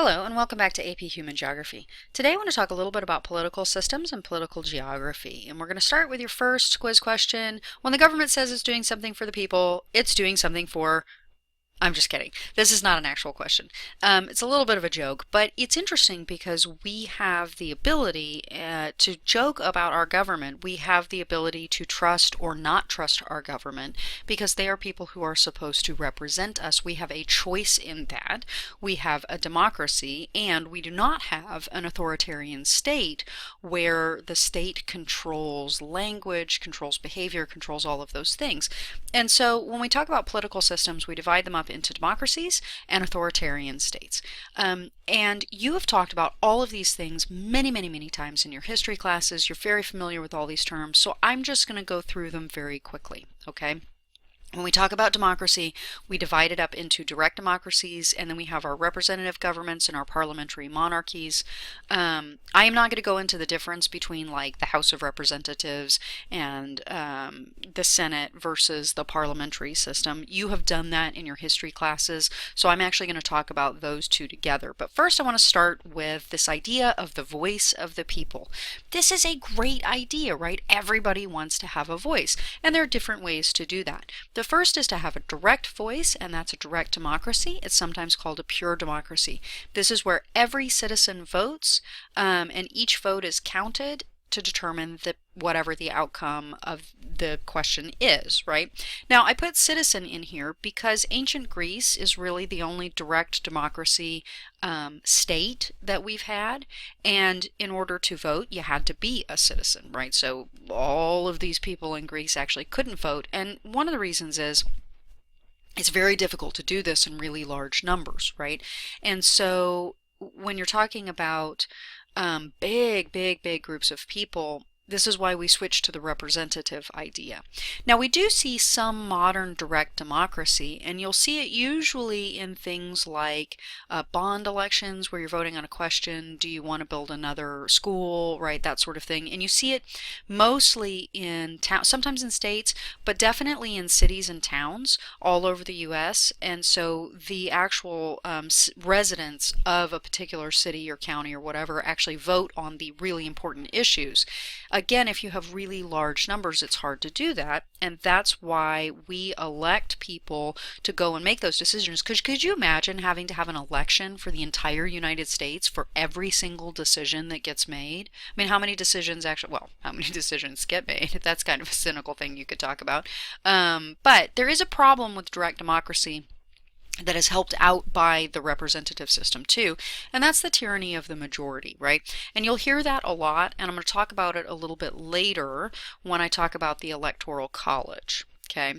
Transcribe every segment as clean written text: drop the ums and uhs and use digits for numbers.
Hello and welcome back to AP Human Geography. Today I want to talk a little bit about political systems and political geography. And we're going to start with your first quiz question. When the government says it's doing something for the people, it's doing something for... I'm just kidding. This is not an actual question. It's a little bit of a joke, but it's interesting because we have the ability to joke about our government. We have the ability to trust or not trust our government because they are people who are supposed to represent us. We have a choice in that. We have a democracy, and we do not have an authoritarian state where the state controls language, controls behavior, controls all of those things. And so when we talk about political systems, we divide them up into democracies and authoritarian states. And you have talked about all of these things many times in your history classes. You're very familiar with all these terms, so I'm just going to go through them very quickly, okay? When we talk about democracy, we divide it up into direct democracies, and then we have our representative governments and our parliamentary monarchies. I am not going to go into the difference between like the House of Representatives and the Senate versus the parliamentary system. You have done that in your history classes, so I'm actually going to talk about those two together. But first I want to start with this idea of the voice of the people. This is a great idea, right? Everybody wants to have a voice, and there are different ways to do that. The first is to have a direct voice, and that's a direct democracy. It's sometimes called a pure democracy. This is where every citizen votes, and each vote is counted to determine whatever the outcome of the question is, right? Now, I put citizen in here because ancient Greece is really the only direct democracy state that we've had, and in order to vote, you had to be a citizen, right? So all of these people in Greece actually couldn't vote, and one of the reasons is it's very difficult to do this in really large numbers, right? And so when you're talking about big groups of people, this is why we switched to the representative idea. Now, we do see some modern direct democracy, and you'll see it usually in things like bond elections where you're voting on a question, do you want to build another school, right, that sort of thing. And you see it mostly in towns, sometimes in states, but definitely in cities and towns all over the US. And so the actual residents of a particular city or county or whatever actually vote on the really important issues. Again, if you have really large numbers, it's hard to do that, and that's why we elect people to go and make those decisions. Could you imagine having to have an election for the entire United States for every single decision that gets made? I mean, how many decisions actually, well, how many decisions get made? That's kind of a cynical thing you could talk about. But there is a problem with direct democracy that is helped out by the representative system too, and that's the tyranny of the majority, right? And you'll hear that a lot, and I'm going to talk about it a little bit later when I talk about the Electoral College. Okay.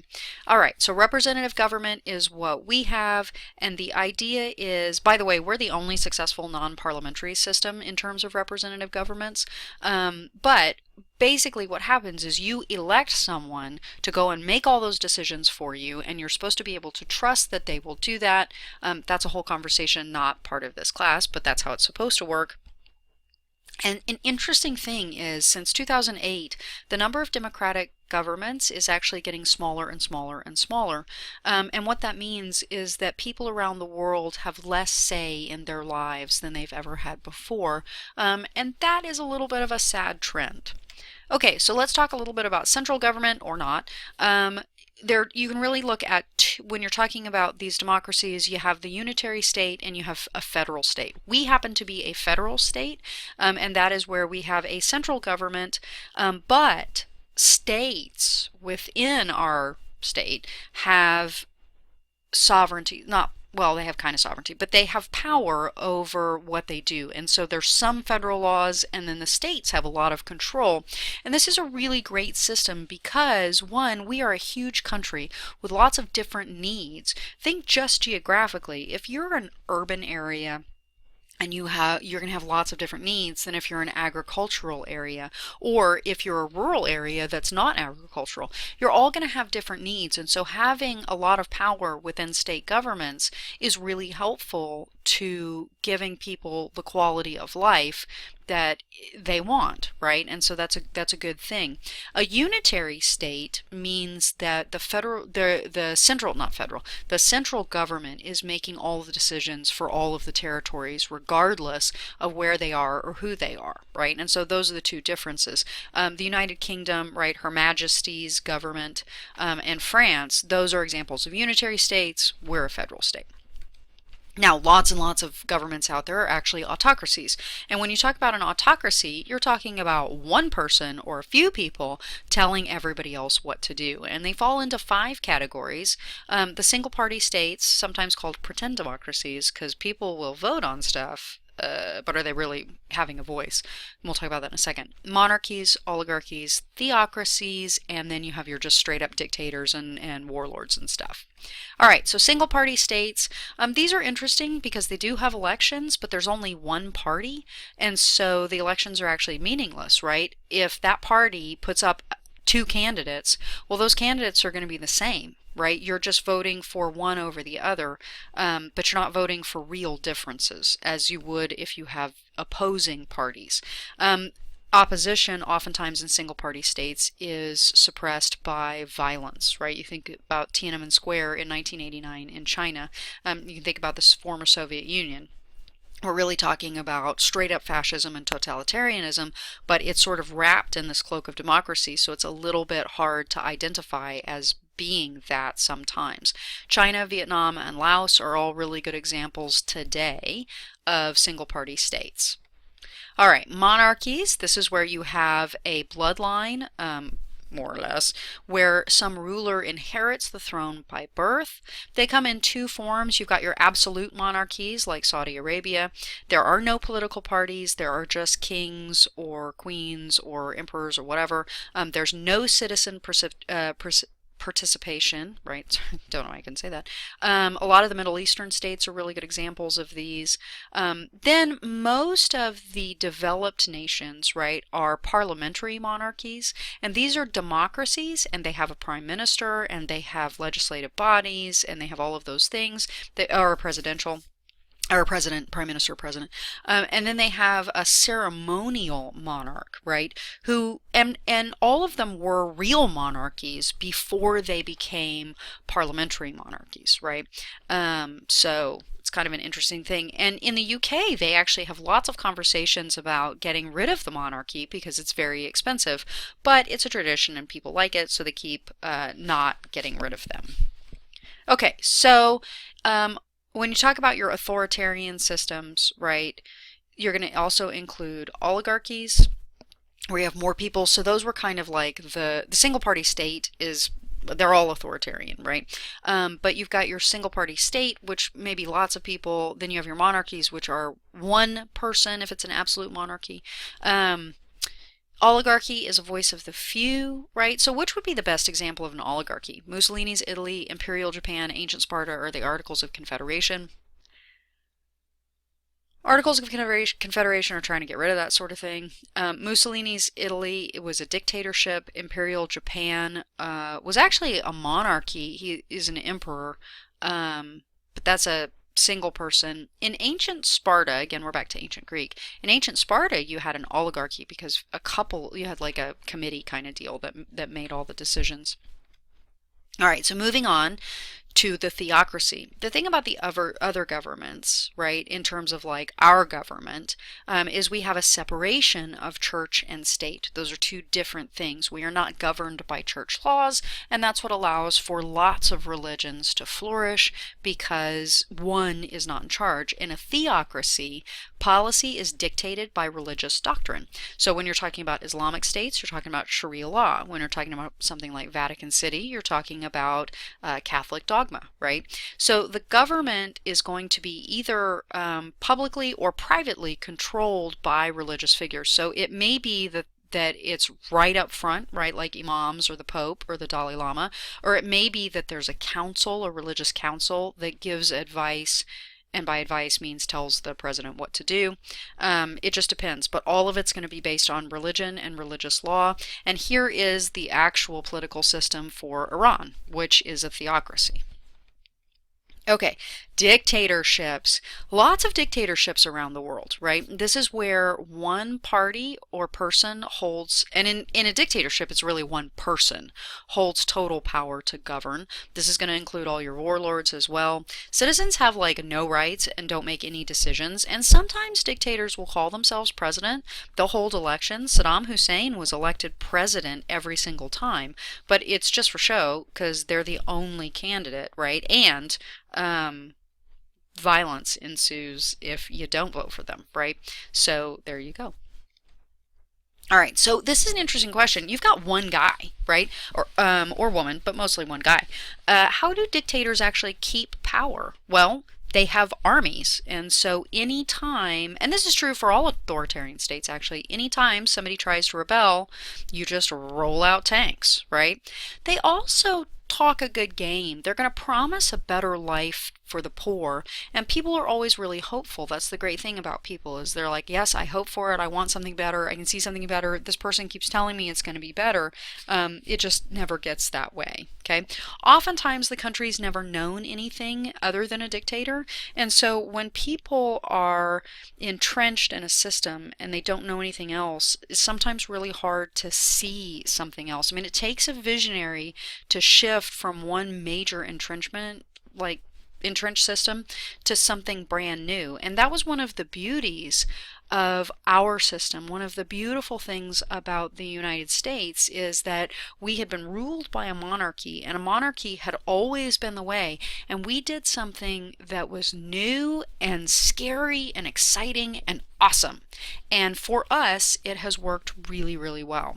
All right. So representative government is what we have. And the idea is, by the way, we're the only successful non-parliamentary system in terms of representative governments. But basically what happens is you elect someone to go and make all those decisions for you, and you're supposed to be able to trust that they will do that. That's a whole conversation, not part of this class, but that's how it's supposed to work. And an interesting thing is, since 2008, the number of democratic governments is actually getting smaller and smaller and smaller. And what that means is that people around the world have less say in their lives than they've ever had before. And that is a little bit of a sad trend. Okay, so let's talk a little bit about central government or not. There, you can really look at, when you're talking about these democracies, you have the unitary state and you have a federal state. We happen to be a federal state, and that is where we have a central government, but states within our state have sovereignty, not, well, they have kind of sovereignty, but they have power over what they do. And so there's some federal laws, and then the states have a lot of control. And this is a really great system because, one, we are a huge country with lots of different needs. Think just geographically. If you're an urban area, and you're going to have lots of different needs than if you're an agricultural area, or if you're a rural area that's not agricultural. You're all going to have different needs, and so having a lot of power within state governments is really helpful to giving people the quality of life that they want, right? And so that's a good thing. A unitary state means that the central, not federal, the central government is making all of the decisions for all of the territories, regardless of where they are or who they are, right? And so those are the two differences. The United Kingdom, right, Her Majesty's government, and France, those are examples of unitary states. We're a federal state. Now, lots and lots of governments out there are actually autocracies. And when you talk about an autocracy, you're talking about one person or a few people telling everybody else what to do. And they fall into 5 categories. The single party states, sometimes called pretend democracies, because people will vote on stuff. But are they really having a voice? And we'll talk about that in a second. Monarchies, oligarchies, theocracies, and then you have your just straight up dictators and warlords and stuff. All right, so single party states, these are interesting because they do have elections, but there's only one party, and so the elections are actually meaningless, right? If that party puts up 2 candidates, well, those candidates are going to be the same, right? You're just voting for one over the other, but you're not voting for real differences as you would if you have opposing parties. Opposition, oftentimes in single party states, is suppressed by violence, right? You think about Tiananmen Square in 1989 in China. You can think about the former Soviet Union. We're really talking about straight up fascism and totalitarianism, but it's sort of wrapped in this cloak of democracy, so it's a little bit hard to identify as being that sometimes. China, Vietnam, and Laos are all really good examples today of single party states. All right, monarchies. This is where you have a bloodline, more or less, where some ruler inherits the throne by birth. They come in 2 forms. You've got your absolute monarchies like Saudi Arabia. There are no political parties. There are just kings or queens or emperors or whatever. There's no citizen participation, right? Don't know why I can say that. A lot of the Middle Eastern states are really good examples of these. Then most of the developed nations, right, are parliamentary monarchies, and these are democracies, and they have a prime minister, and they have legislative bodies, and they have all of those things. They are presidential. Or president, prime minister, president, and then they have a ceremonial monarch, right? Who and all of them were real monarchies before they became parliamentary monarchies, right? So it's kind of an interesting thing. And in the UK, they actually have lots of conversations about getting rid of the monarchy because it's very expensive, but it's a tradition and people like it, so they keep not getting rid of them. Okay, so when you talk about your authoritarian systems, right, you're going to also include oligarchies, where you have more people. So those were kind of like the single party state is, they're all authoritarian, right? But you've got your single party state, which may be lots of people. Then you have your monarchies, which are one person if it's an absolute monarchy. Oligarchy is a voice of the few, right? So which would be the best example of an oligarchy? Mussolini's Italy, Imperial Japan, Ancient Sparta, or the Articles of Confederation? Articles of Confederation are trying to get rid of that sort of thing. Mussolini's Italy, it was a dictatorship. Imperial Japan was actually a monarchy. He is an emperor, but that's a single person. In ancient Sparta, again, we're back to ancient Greek. In ancient Sparta, you had an oligarchy because you had like a committee kind of deal that made all the decisions. All right, so moving on to the theocracy. The thing about the other governments, right, in terms of like our government, is we have a separation of church and state. Those are 2 different things. We are not governed by church laws, and that's what allows for lots of religions to flourish because one is not in charge. In a theocracy, policy is dictated by religious doctrine. So when you're talking about Islamic states, you're talking about Sharia law. When you're talking about something like Vatican City, you're talking about Catholic dogma, right? So the government is going to be either publicly or privately controlled by religious figures. So it may be that it's right up front, right, like imams or the Pope or the Dalai Lama, or it may be that there's a council, a religious council that gives advice, and by advice means tells the president what to do. It just depends, but all of it's going to be based on religion and religious law. And here is the actual political system for Iran, which is a theocracy. Okay, Dictatorships. Lots of dictatorships around the world, right? This is where one party or person holds, and in a dictatorship, it's really one person holds total power to govern. This is going to include all your warlords as well. Citizens have like no rights and don't make any decisions, and sometimes dictators will call themselves president. They'll hold elections. Saddam Hussein was elected president every single time, but it's just for show because they're the only candidate, right? And violence ensues if you don't vote for them, right? So there you go. All right, so this is an interesting question. You've got one guy, right, or woman, but mostly one guy. How do dictators actually keep power? Well, they have armies, and so anytime, and this is true for all authoritarian states actually, anytime somebody tries to rebel, you just roll out tanks, right? They also talk a good game. They're going to promise a better life for the poor, and people are always really hopeful. That's the great thing about people, is they're like, yes, I hope for it, I want something better, I can see something better, this person keeps telling me it's going to be better. It just never gets that way. Okay, oftentimes the country's never known anything other than a dictator, and so when people are entrenched in a system and they don't know anything else, it's sometimes really hard to see something else. I mean, it takes a visionary to shift from one major entrenchment, like entrenched system, to something brand new. And that was one of the beauties of our system. One of the beautiful things about the United States is that we had been ruled by a monarchy, and a monarchy had always been the way, and we did something that was new and scary and exciting and awesome. And for us, it has worked really, really well.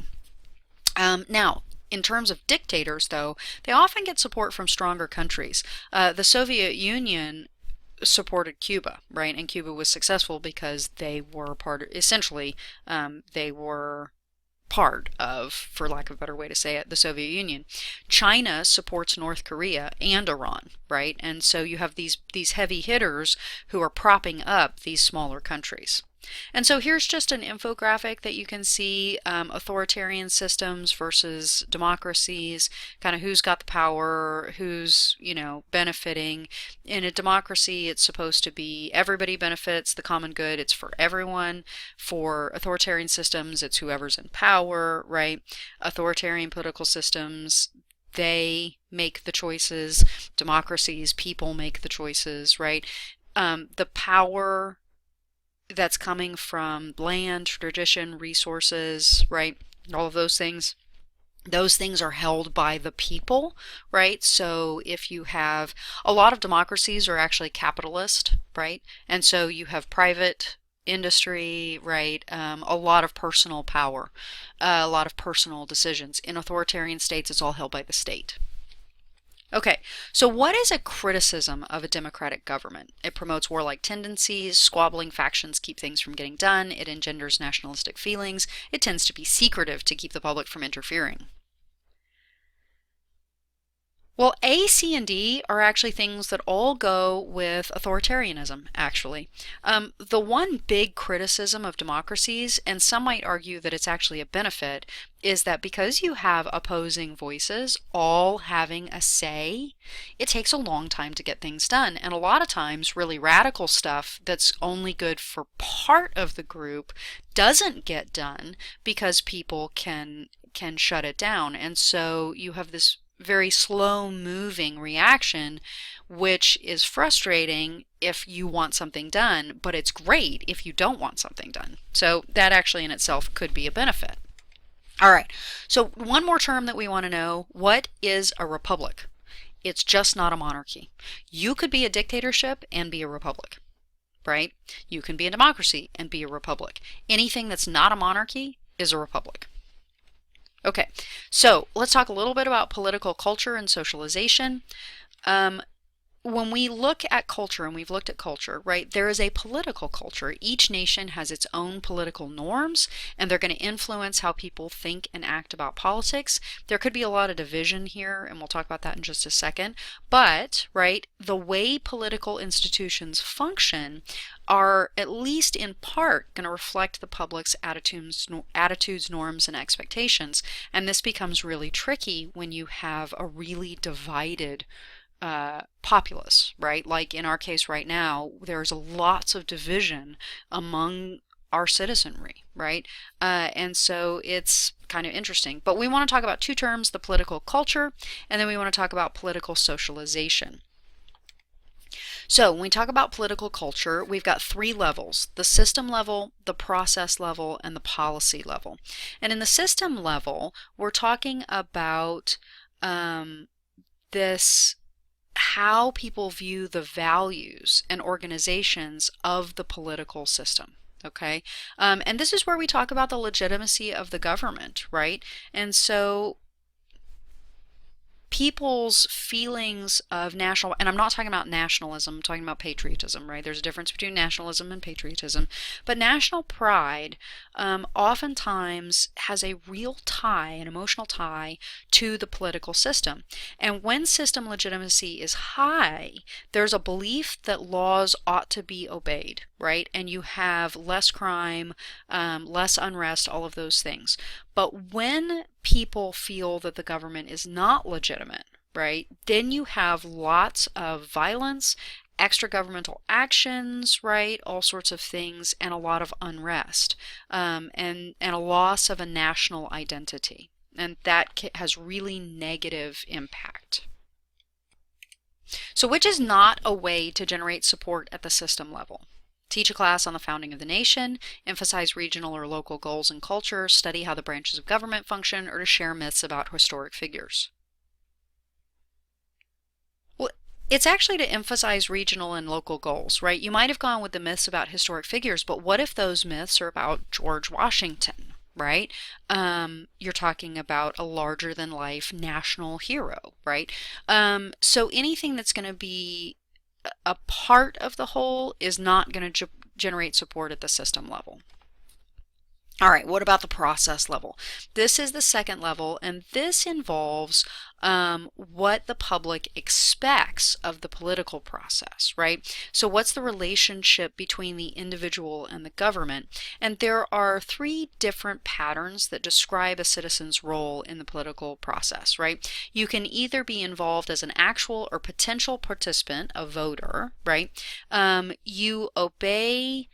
Now, in terms of dictators, though, they often get support from stronger countries. The Soviet Union supported Cuba, right? And Cuba was successful because they were essentially, they were part of, for lack of a better way to say it, the Soviet Union. China supports North Korea and Iran, right? And so you have these heavy hitters who are propping up these smaller countries. And so here's just an infographic that you can see, authoritarian systems versus democracies, kind of who's got the power, who's, benefiting. In a democracy, it's supposed to be everybody benefits, the common good, it's for everyone. For authoritarian systems, it's whoever's in power, right? Authoritarian political systems, they make the choices. Democracies, people make the choices, right? The power that's coming from land, tradition, resources, right? All of those things. Those things are held by the people, right? So if you have a lot of democracies are actually capitalist, right? And so you have private industry, right? A lot of personal power, a lot of personal decisions. In authoritarian states, it's all held by the state. Okay, so what is a criticism of a democratic government? It promotes warlike tendencies, squabbling factions keep things from getting done, it engenders nationalistic feelings, it tends to be secretive to keep the public from interfering. Well, A, C, and D are actually things that all go with authoritarianism, actually. The one big criticism of democracies, and some might argue that it's actually a benefit, is that because you have opposing voices all having a say, it takes a long time to get things done. And a lot of times, really radical stuff that's only good for part of the group doesn't get done because people can shut it down. And so you have this very slow moving reaction, which is frustrating if you want something done, but it's great if you don't want something done. So that actually in itself could be a benefit. All right, so one more term that we want to know: what is a republic? It's just not a monarchy. You could be a dictatorship and be a republic, right? You can be a democracy and be a republic. Anything that's not a monarchy is a republic. Okay, so let's talk a little bit about political culture and socialization. When we look at culture, and we've looked at culture, right, there is a political culture. Each nation has its own political norms, and they're going to influence how people think and act about politics. There could be a lot of division here, and we'll talk about that in just a second. But, right, the way political institutions function are, at least in part, going to reflect the public's attitudes, norms, and expectations. And this becomes really tricky when you have a really divided populace, right? Like in our case right now, there's lots of division among our citizenry, right? And so it's kind of interesting. But we want to talk about two terms, the political culture, and then we want to talk about political socialization. So when we talk about political culture, we've got three levels: the system level, the process level, and the policy level. And in the system level, we're talking about this how people view the values and organizations of the political system. Okay. And this is where we talk about the legitimacy of the government, right? And so people's feelings of national, and I'm not talking about nationalism, I'm talking about patriotism, right? There's a difference between nationalism and patriotism. But national pride oftentimes has a real tie, an emotional tie to the political system. And when system legitimacy is high, there's a belief that laws ought to be obeyed, right? And you have less crime, less unrest, all of those things. But when people feel that the government is not legitimate, right, then you have lots of violence, extra governmental actions, right, all sorts of things, and a lot of unrest, and a loss of a national identity. And that has really negative impact. So which is not a way to generate support at the system level? Teach a class on the founding of the nation, emphasize regional or local goals and culture, study how the branches of government function, or to share myths about historic figures. Well, it's actually to emphasize regional and local goals, right? You might have gone with the myths about historic figures, but what if those myths are about George Washington, right? You're talking about a larger than life national hero, right? So anything that's going to be a part of the whole is not going to generate support at the system level. All right, what about the process level? This is the second level, and this involves what the public expects of the political process, right? So what's the relationship between the individual and the government? And there are three different patterns that describe a citizen's role in the political process, right? You can either be involved as an actual or potential participant, a voter, right? You obey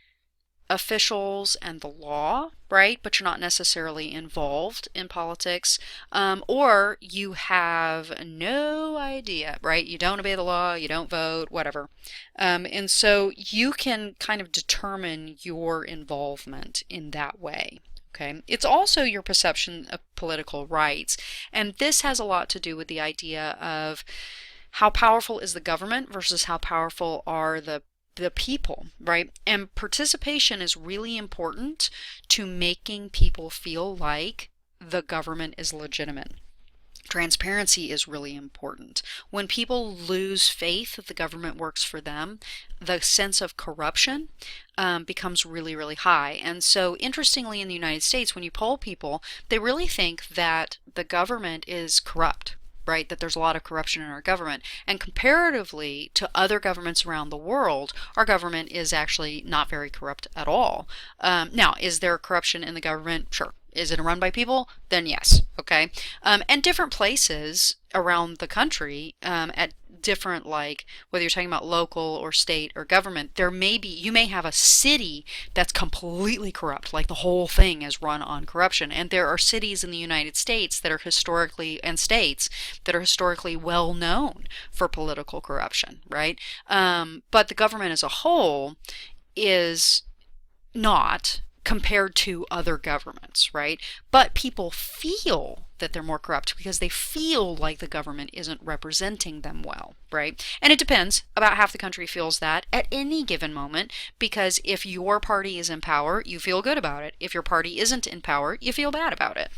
officials and the law, right? But you're not necessarily involved in politics. Or you have no idea, right? You don't obey the law, you don't vote, whatever. And so you can kind of determine your involvement in that way. Okay. It's also your perception of political rights. And this has a lot to do with the idea of how powerful is the government versus how powerful are the people, right? And participation is really important to making people feel like the government is legitimate. Transparency is really important. When people lose faith that the government works for them, the sense of corruption becomes really, really high. And so interestingly, in the United States, when you poll people, they really think that the government is corrupt, right? That there's a lot of corruption in our government. And comparatively to other governments around the world, our government is actually not very corrupt at all. Now, is there corruption in the government? Sure. Is it run by people? Then yes. Okay. And different places around the country at different, like whether you're talking about local or state or government, you may have a city that's completely corrupt, like the whole thing is run on corruption. And there are cities in the United States that are historically, and states that are historically well known for political corruption, right? But the government as a whole is not, compared to other governments, right? But people feel that they're more corrupt because they feel like the government isn't representing them well, right? And it depends. About half the country feels that at any given moment, because if your party is in power, you feel good about it. If your party isn't in power, you feel bad about it.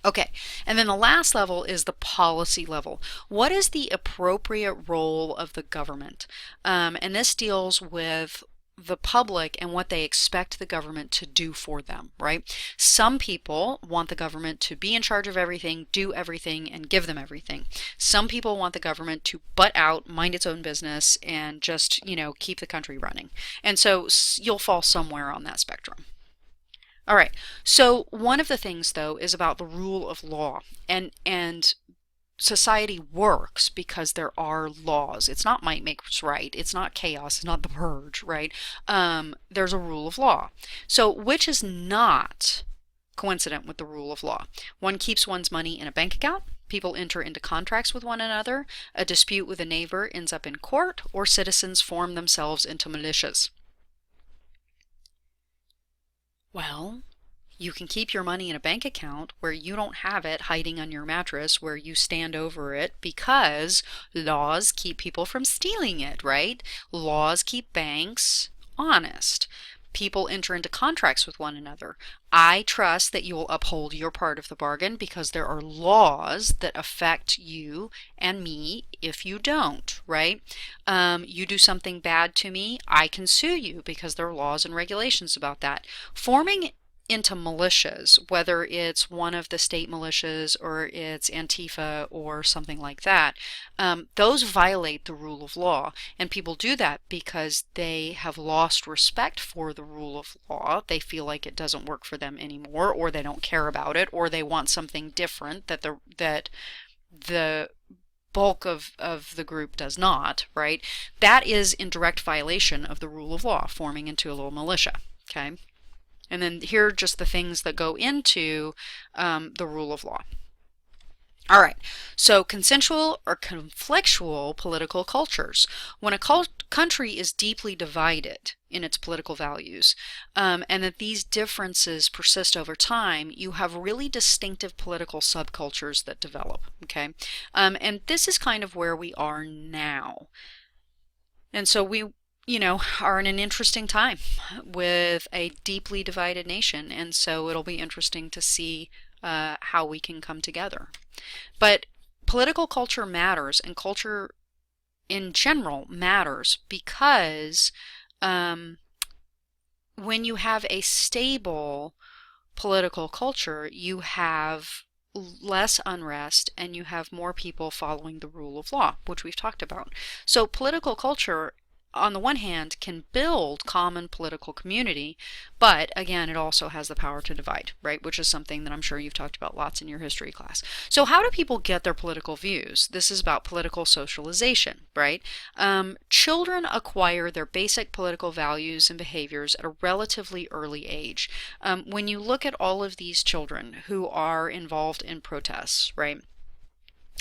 Okay, and then the last level is the policy level. What is the appropriate role of the government? And this deals with the public and what they expect the government to do for them, right? Some people want the government to be in charge of everything, do everything, and give them everything. Some people want the government to butt out, mind its own business, and just, keep the country running. And so you'll fall somewhere on that spectrum. All right, so one of the things, though, is about the rule of law. And society works because there are laws. It's not might makes right. It's not chaos. It's not the purge, right? There's a rule of law. So which is not coincident with the rule of law. One keeps one's money in a bank account. People enter into contracts with one another. A dispute with a neighbor ends up in court, or citizens form themselves into militias. Well, you can keep your money in a bank account where you don't have it hiding on your mattress where you stand over it, because laws keep people from stealing it, right? Laws keep banks honest. People enter into contracts with one another. I trust that you will uphold your part of the bargain because there are laws that affect you and me if you don't, right? You do something bad to me, I can sue you because there are laws and regulations about that. Forming into militias, whether it's one of the state militias or it's Antifa or something like that, those violate the rule of law. And people do that because they have lost respect for the rule of law. They feel like it doesn't work for them anymore, or they don't care about it, or they want something different that the bulk of the group does not, right? That is in direct violation of the rule of law, forming into a little militia, okay? And then here are just the things that go into the rule of law. All right, so consensual or conflictual political cultures. When a country is deeply divided in its political values, and that these differences persist over time, you have really distinctive political subcultures that develop, okay? And this is kind of where we are now. And so we are in an interesting time with a deeply divided nation, and so it'll be interesting to see how we can come together. But political culture matters, and culture in general matters because when you have a stable political culture, you have less unrest and you have more people following the rule of law, which we've talked about. So political culture, on the one hand, can build common political community, but again, it also has the power to divide, right? Which is something that I'm sure you've talked about lots in your history class. So how do people get their political views? This is about political socialization, right? Children acquire their basic political values and behaviors at a relatively early age. When you look at all of these children who are involved in protests, right?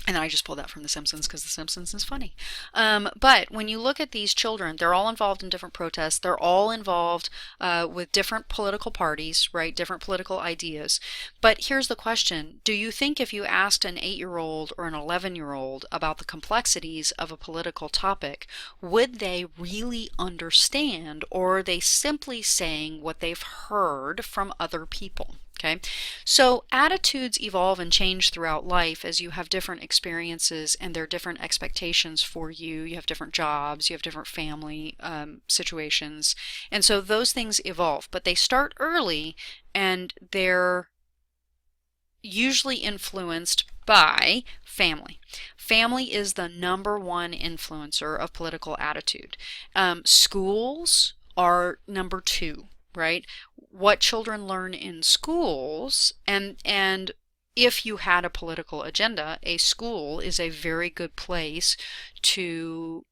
And then I just pulled that from The Simpsons because The Simpsons is funny. But when you look at these children, they're all involved in different protests. They're all involved with different political parties, right? Different political ideas. But here's the question. Do you think if you asked an 8-year-old or an 11-year-old about the complexities of a political topic, would they really understand, or are they simply saying what they've heard from other people? Okay, so attitudes evolve and change throughout life as you have different experiences and there are different expectations for you. You have different jobs, you have different family situations, and so those things evolve, but they start early and they're usually influenced by family. Family is the #1 influencer of political attitude. Schools are #2. Right? What children learn in schools, and if you had a political agenda, a school is a very good place to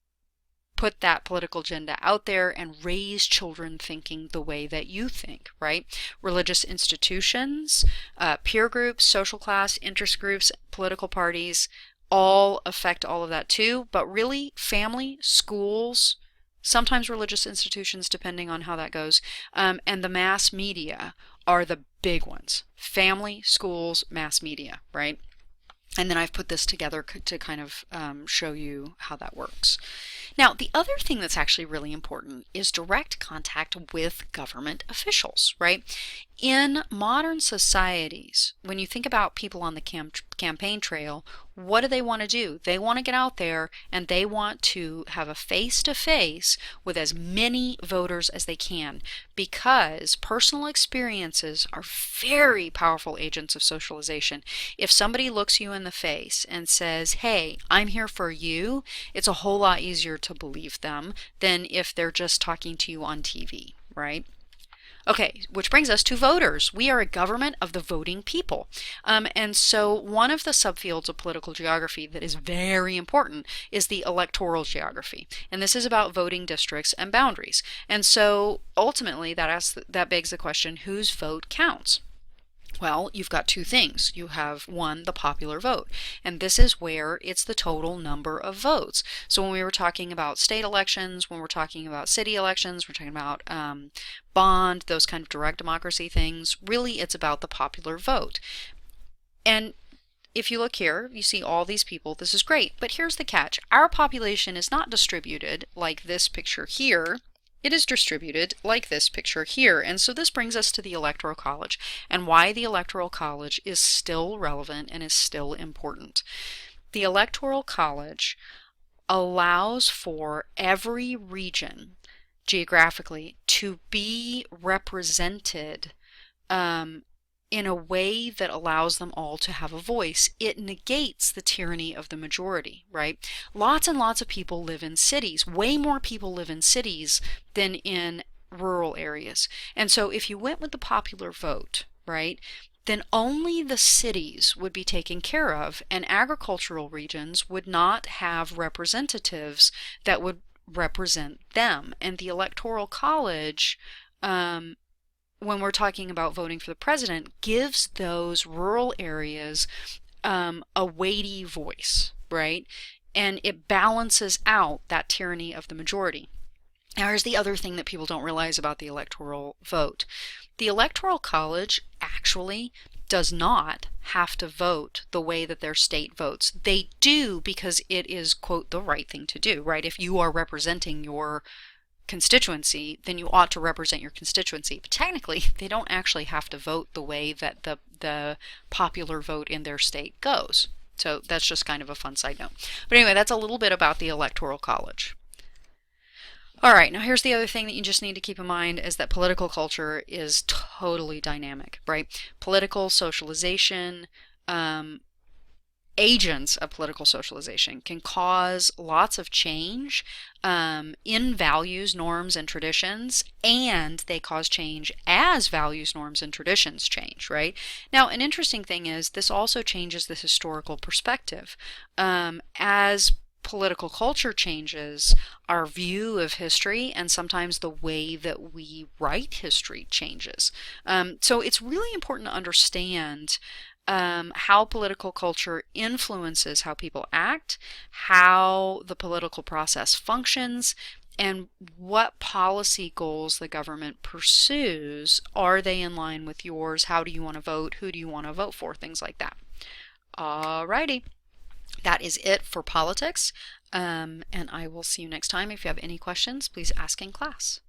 put that political agenda out there and raise children thinking the way that you think, right? Religious institutions, peer groups, social class, interest groups, political parties, all affect all of that too, but really family, schools, sometimes religious institutions, depending on how that goes, and the mass media are the big ones. Family, schools, mass media, right? And then I've put this together to kind of show you how that works. Now, the other thing that's actually really important is direct contact with government officials, right? In modern societies, when you think about people on the campaign trail, what do they want to do? They want to get out there and they want to have a face-to-face with as many voters as they can, because personal experiences are very powerful agents of socialization. If somebody looks you in the face and says, hey, I'm here for you, it's a whole lot easier to believe them than if they're just talking to you on TV, right? Okay, which brings us to voters. We are a government of the voting people. And so one of the subfields of political geography that is very important is the electoral geography. And this is about voting districts and boundaries. And so ultimately that begs the question, whose vote counts? Well, you've got two things. You have one, the popular vote, and this is where it's the total number of votes. So when we were talking about state elections, when we're talking about city elections, we're talking about bond, those kind of direct democracy things, really it's about the popular vote. And if you look here, you see all these people. This is great, but here's the catch. Our population is not distributed like this picture here. It is distributed like this picture here. And so this brings us to the Electoral College and why the Electoral College is still relevant and is still important. The Electoral College allows for every region geographically to be represented in a way that allows them all to have a voice. It negates the tyranny of the majority, right? Lots and lots of people live in cities. Way more people live in cities than in rural areas. And so if you went with the popular vote, right, then only the cities would be taken care of, and agricultural regions would not have representatives that would represent them. And the Electoral College, when we're talking about voting for the president, gives those rural areas a weighty voice, right? And it balances out that tyranny of the majority. Now, here's the other thing that people don't realize about the electoral vote. The Electoral College actually does not have to vote the way that their state votes. They do because it is, quote, the right thing to do, right? If you are representing your constituency, then you ought to represent your constituency. But technically, they don't actually have to vote the way that the popular vote in their state goes. So that's just kind of a fun side note. But anyway, that's a little bit about the Electoral College. All right, now here's the other thing that you just need to keep in mind is that political culture is totally dynamic, right? Political socialization, agents of political socialization can cause lots of change in values, norms, and traditions, and they cause change as values, norms, and traditions change, right? Now, an interesting thing is this also changes the historical perspective. As political culture changes, our view of history and sometimes the way that we write history changes. So it's really important to understand how political culture influences how people act, how the political process functions, and what policy goals the government pursues. Are they in line with yours? How do you want to vote? Who do you want to vote for? Things like that. Alrighty. That is it for politics, and I will see you next time. If you have any questions, please ask in class.